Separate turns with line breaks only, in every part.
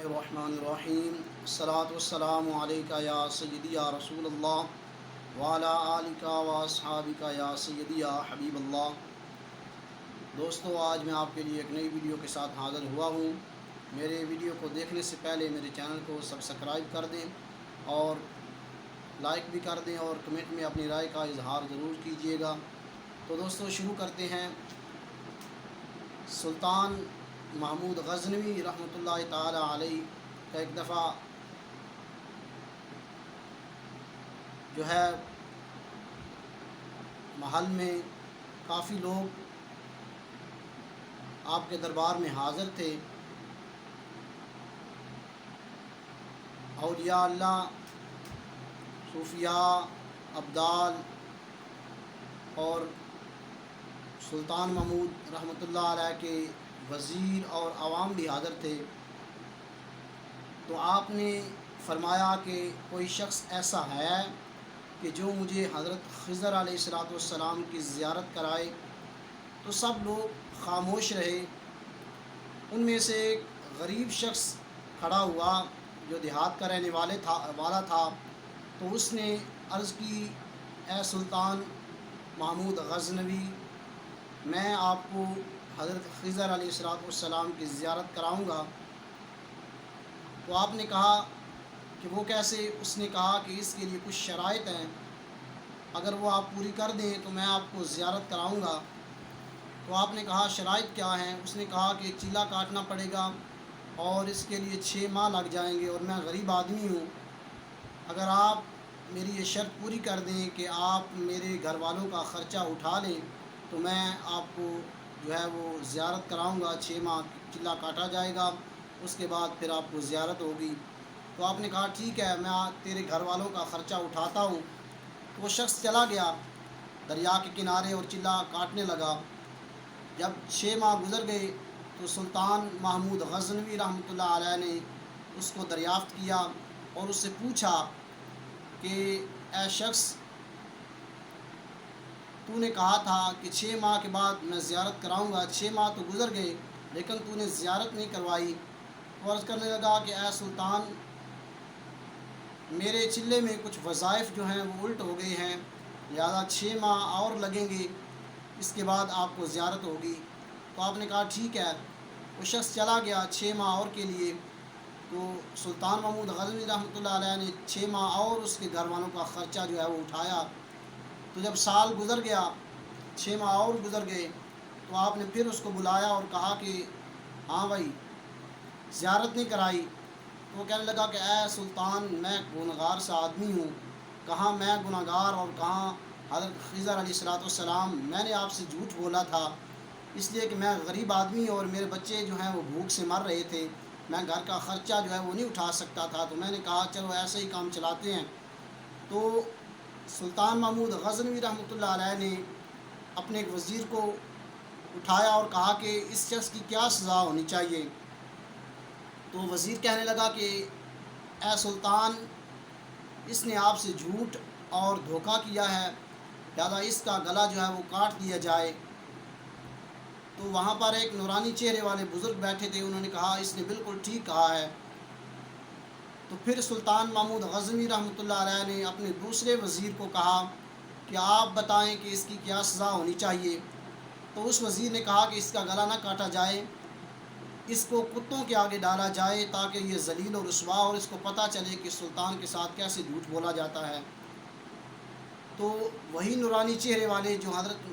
الرحمن الرحیم الصلاۃ والسلام علیکہ یا سیدی یا رسول اللہ وعلی آلکہ و اصحابکہ یا سیدی یا حبیب اللہ۔ دوستو، آج میں آپ کے لیے ایک نئی ویڈیو کے ساتھ حاضر ہوا ہوں۔ میرے ویڈیو کو دیکھنے سے پہلے میرے چینل کو سبسکرائب کر دیں اور لائک بھی کر دیں اور کمنٹ میں اپنی رائے کا اظہار ضرور کیجیے گا۔ تو دوستو، شروع کرتے ہیں۔ سلطان محمود غزنوی رحمۃ اللہ تعالی علیہ کا ایک دفعہ جو ہے محل میں کافی لوگ آپ کے دربار میں حاضر تھے۔ اولیاء اللہ، صوفیاء، ابدال اور سلطان محمود رحمۃ اللہ علیہ کے وزیر اور عوام بھی حاضر تھے۔ تو آپ نے فرمایا کہ کوئی شخص ایسا ہے کہ جو مجھے حضرت خضر علیہ السلام کی زیارت کرائے۔ تو سب لوگ خاموش رہے۔ ان میں سے ایک غریب شخص کھڑا ہوا جو دیہات کا رہنے والا تھا۔ تو اس نے عرض کی، اے سلطان محمود غزنوی، میں آپ کو حضرت خضر علیہ السلام کی زیارت کراؤں گا۔ تو آپ نے کہا کہ وہ کیسے؟ اس نے کہا کہ اس کے لیے کچھ شرائط ہیں، اگر وہ آپ پوری کر دیں تو میں آپ کو زیارت کراؤں گا۔ تو آپ نے کہا شرائط کیا ہیں؟ اس نے کہا کہ چیلا کاٹنا پڑے گا اور اس کے لیے 6 ماہ لگ جائیں گے، اور میں غریب آدمی ہوں۔ اگر آپ میری یہ شرط پوری کر دیں کہ آپ میرے گھر والوں کا خرچہ اٹھا لیں تو میں آپ کو جو ہے وہ زیارت کراؤں گا۔ 6 ماہ چیلا کاٹا جائے گا، اس کے بعد پھر آپ کو زیارت ہوگی۔ تو آپ نے کہا ٹھیک ہے، میں تیرے گھر والوں کا خرچہ اٹھاتا ہوں۔ تو وہ شخص چلا گیا دریا کے کنارے اور چیلا کاٹنے لگا۔ جب 6 ماہ گزر گئے تو سلطان محمود غزنوی رحمۃ اللہ علیہ نے اس کو دریافت کیا اور اس سے پوچھا کہ اے شخص، تو نے کہا تھا کہ 6 ماہ کے بعد میں زیارت کراؤں گا، 6 ماہ تو گزر گئے لیکن تو نے زیارت نہیں کروائی۔ وہ عرض کرنے لگا کہ اے سلطان، میرے چلے میں کچھ وظائف جو ہیں وہ الٹ ہو گئے ہیں، لہذا 6 ماہ اور لگیں گے، اس کے بعد آپ کو زیارت ہوگی۔ تو آپ نے کہا ٹھیک ہے۔ وہ شخص چلا گیا 6 ماہ اور کے لیے۔ تو سلطان محمود غزنوی رحمۃ اللہ علیہ نے 6 ماہ اور اس کے گھر والوں کا خرچہ جو ہے وہ اٹھایا۔ تو جب سال گزر گیا، 6 ماہ اور گزر گئے، تو آپ نے پھر اس کو بلایا اور کہا کہ ہاں بھائی، زیارت نہیں کرائی۔ تو وہ کہنے لگا کہ اے سلطان، میں گنہگار سا آدمی ہوں، کہاں میں گنہگار اور کہاں حضرت خضر علیہ السلام۔ میں نے آپ سے جھوٹ بولا تھا، اس لیے کہ میں غریب آدمی اور میرے بچے جو ہیں وہ بھوک سے مر رہے تھے، میں گھر کا خرچہ جو ہے وہ نہیں اٹھا سکتا تھا۔ تو میں نے کہا چلو ایسے ہی کام چلاتے ہیں۔ تو سلطان محمود غزنوی رحمۃ اللہ علیہ نے اپنے ایک وزیر کو اٹھایا اور کہا کہ اس شخص کی کیا سزا ہونی چاہیے؟ تو وزیر کہنے لگا کہ اے سلطان، اس نے آپ سے جھوٹ اور دھوکہ کیا ہے، لہذا اس کا گلا جو ہے وہ کاٹ دیا جائے۔ تو وہاں پر ایک نورانی چہرے والے بزرگ بیٹھے تھے، انہوں نے کہا اس نے بالکل ٹھیک کہا ہے۔ تو پھر سلطان محمود غزنوی رحمۃ اللہ علیہ نے اپنے دوسرے وزیر کو کہا کہ آپ بتائیں کہ اس کی کیا سزا ہونی چاہیے؟ تو اس وزیر نے کہا کہ اس کا گلا نہ کاٹا جائے، اس کو کتوں کے آگے ڈالا جائے تاکہ یہ ذلیل و رسوا اور اس کو پتہ چلے کہ سلطان کے ساتھ کیسے جھوٹ بولا جاتا ہے۔ تو وہی نورانی چہرے والے جو حضرت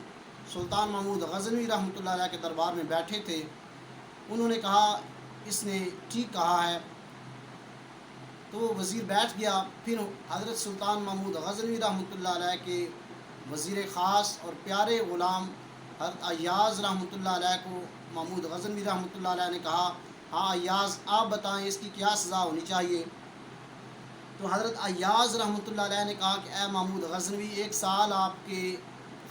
سلطان محمود غزنوی رحمۃ اللہ علیہ کے دربار میں بیٹھے تھے، انہوں نے کہا اس نے ٹھیک کہا ہے۔ تو وہ وزیر بیٹھ گیا۔ پھر حضرت سلطان محمود غزنوی رحمۃ اللہ علیہ کے وزیر خاص اور پیارے غلام حضرت ایاز رحمۃ اللہ علیہ کو محمود غزنوی رحمۃ اللہ علیہ نے کہا ہاں ایاز، آپ بتائیں اس کی کیا سزا ہونی چاہیے؟ تو حضرت ایاز رحمۃ اللہ علیہ نے کہا کہ اے محمود غزنوی، 1 سال آپ کے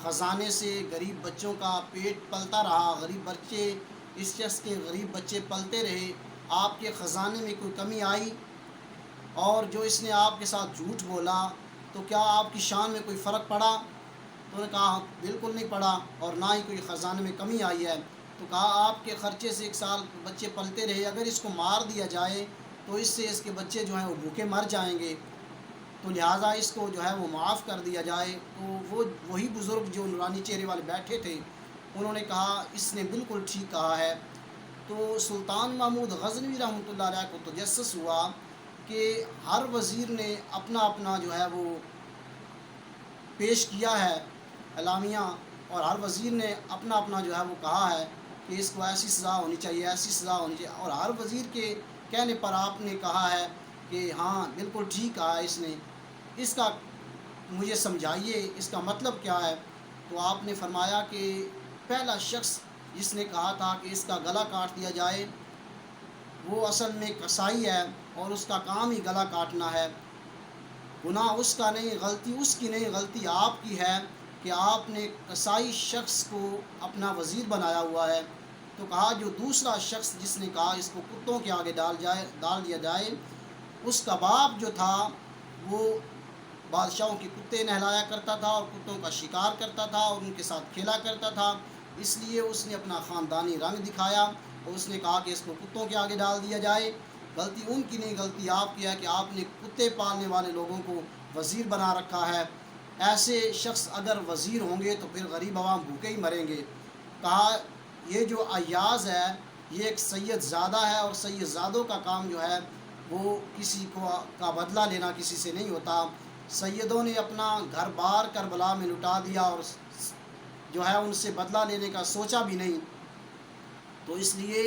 خزانے سے غریب بچوں کا پیٹ پلتا رہا، غریب بچے، اس شخص کے غریب بچے پلتے رہے، آپ کے خزانے میں کوئی کمی آئی؟ اور جو اس نے آپ کے ساتھ جھوٹ بولا تو کیا آپ کی شان میں کوئی فرق پڑا؟ تو انہوں نے کہا بالکل نہیں پڑا اور نہ ہی کوئی خزانے میں کمی آئی ہے۔ تو کہا آپ کے خرچے سے 1 سال بچے پلتے رہے، اگر اس کو مار دیا جائے تو اس سے اس کے بچے جو ہیں وہ بھوکے مر جائیں گے، تو لہٰذا اس کو جو ہے وہ معاف کر دیا جائے۔ تو وہی بزرگ جو نورانی چہرے والے بیٹھے تھے، انہوں نے کہا اس نے بالکل ٹھیک کہا ہے۔ تو سلطان محمود غزنوی رحمۃ اللہ علیہ کو تجسس ہوا کہ ہر وزیر نے اپنا اپنا جو ہے وہ پیش کیا ہے اعلامیہ، اور ہر وزیر نے اپنا اپنا جو ہے وہ کہا ہے کہ اس کو ایسی سزا ہونی چاہیے، ایسی سزا ہونی چاہیے، اور ہر وزیر کے کہنے پر آپ نے کہا ہے کہ ہاں بالکل ٹھیک کہا ہے اس نے، اس کا مجھے سمجھائیے اس کا مطلب کیا ہے۔ تو آپ نے فرمایا کہ پہلا شخص جس نے کہا تھا کہ اس کا گلا کاٹ دیا جائے، وہ اصل میں کسائی ہے اور اس کا کام ہی گلا کاٹنا ہے۔ گناہ اس کا نہیں، غلطی اس کی نہیں، غلطی آپ کی ہے کہ آپ نے کسائی شخص کو اپنا وزیر بنایا ہوا ہے۔ تو کہا جو دوسرا شخص جس نے کہا اس کو کتوں کے آگے ڈال دیا جائے، اس کا باپ جو تھا وہ بادشاہوں کے کتے نہلایا کرتا تھا اور کتوں کا شکار کرتا تھا اور ان کے ساتھ کھیلا کرتا تھا، اس لیے اس نے اپنا خاندانی رنگ دکھایا اور اس نے کہا کہ اس کو کتوں کے آگے ڈال دیا جائے۔ غلطی ان کی نہیں، غلطی آپ کی ہے کہ آپ نے کتے پالنے والے لوگوں کو وزیر بنا رکھا ہے۔ ایسے شخص اگر وزیر ہوں گے تو پھر غریب عوام بھوکے ہی مریں گے۔ کہا یہ جو ایاز ہے یہ ایک سید زادہ ہے، اور سید زادوں کا کام جو ہے وہ کسی کا بدلہ لینا کسی سے نہیں ہوتا۔ سیدوں نے اپنا گھر بار کربلا میں لٹا دیا اور جو ہے ان سے بدلہ لینے کا سوچا بھی نہیں۔ تو اس لیے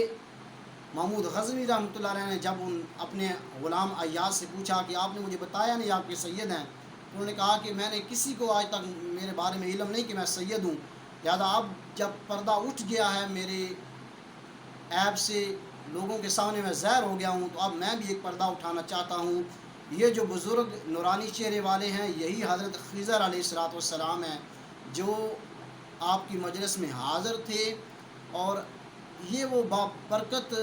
محمود غزنوی رحمۃ اللہ علیہ نے جب اپنے غلام ایاز سے پوچھا کہ آپ نے مجھے بتایا نہیں آپ کے سید ہیں، تو انہوں نے کہا کہ میں نے کسی کو آج تک میرے بارے میں علم نہیں کہ میں سید ہوں، لہٰذا اب جب پردہ اٹھ گیا ہے میرے عیب سے، لوگوں کے سامنے میں ظاہر ہو گیا ہوں، تو اب میں بھی ایک پردہ اٹھانا چاہتا ہوں۔ یہ جو بزرگ نورانی چہرے والے ہیں یہی حضرت خضر علیہ السلام ہیں جو آپ کی مجلس میں حاضر تھے، اور یہ وہ برکت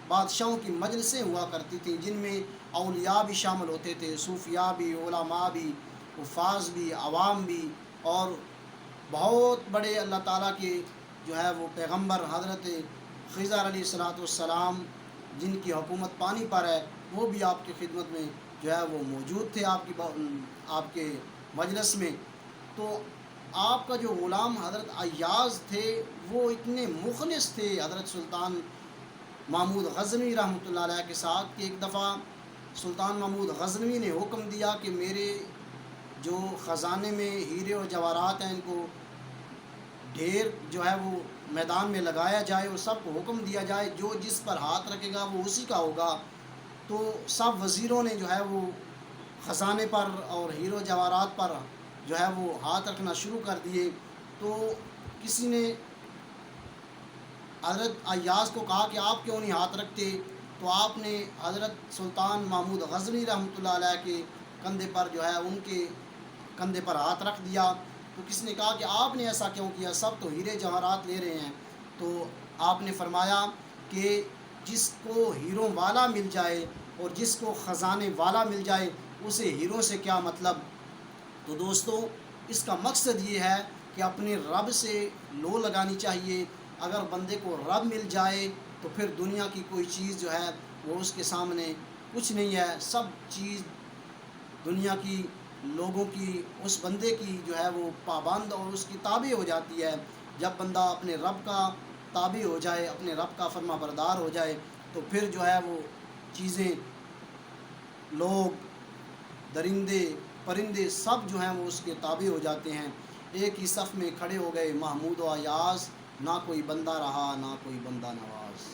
بادشاہوں کی مجلسیں ہوا کرتی تھیں جن میں اولیاء بھی شامل ہوتے تھے، صوفیاء بھی، علماء بھی، حفاظ بھی، عوام بھی، اور بہت بڑے اللہ تعالیٰ کے جو ہے وہ پیغمبر حضرت خضر علیہ السلام جن کی حکومت پانی پر ہے، وہ بھی آپ کی خدمت میں جو ہے وہ موجود تھے آپ کے مجلس میں۔ تو آپ کا جو غلام حضرت ایاز تھے وہ اتنے مخلص تھے حضرت سلطان محمود غزنوی رحمۃ اللہ علیہ کے ساتھ کہ ایک دفعہ سلطان محمود غزنوی نے حکم دیا کہ میرے جو خزانے میں ہیرے اور جواہرات ہیں ان کو ڈھیر جو ہے وہ میدان میں لگایا جائے اور سب کو حکم دیا جائے جو جس پر ہاتھ رکھے گا وہ اسی کا ہوگا۔ تو سب وزیروں نے جو ہے وہ خزانے پر اور ہیرو جواہرات پر جو ہے وہ ہاتھ رکھنا شروع کر دیے۔ تو کسی نے حضرت ایاز کو کہا کہ آپ کیوں نہیں ہاتھ رکھتے؟ تو آپ نے حضرت سلطان محمود غزنوی رحمۃ اللہ علیہ کے کندھے پر جو ہے ان کے کندھے پر ہاتھ رکھ دیا۔ تو کسی نے کہا کہ آپ نے ایسا کیوں کیا، سب تو ہیرے جواہرات لے رہے ہیں۔ تو آپ نے فرمایا کہ جس کو ہیروں والا مل جائے اور جس کو خزانے والا مل جائے اسے ہیروں سے کیا مطلب۔ تو دوستو اس کا مقصد یہ ہے کہ اپنے رب سے لو لگانی چاہیے۔ اگر بندے کو رب مل جائے تو پھر دنیا کی کوئی چیز جو ہے وہ اس کے سامنے کچھ نہیں ہے، سب چیز دنیا کی لوگوں کی اس بندے کی جو ہے وہ پابند اور اس کی تابع ہو جاتی ہے۔ جب بندہ اپنے رب کا تابع ہو جائے، اپنے رب کا فرما بردار ہو جائے، تو پھر جو ہے وہ چیزیں، لوگ، درندے، پرندے سب جو ہیں وہ اس کے تابع ہو جاتے ہیں۔ ایک ہی صف میں کھڑے ہو گئے محمود و ایاز، نہ کوئی بندہ رہا نہ کوئی بندہ نواز۔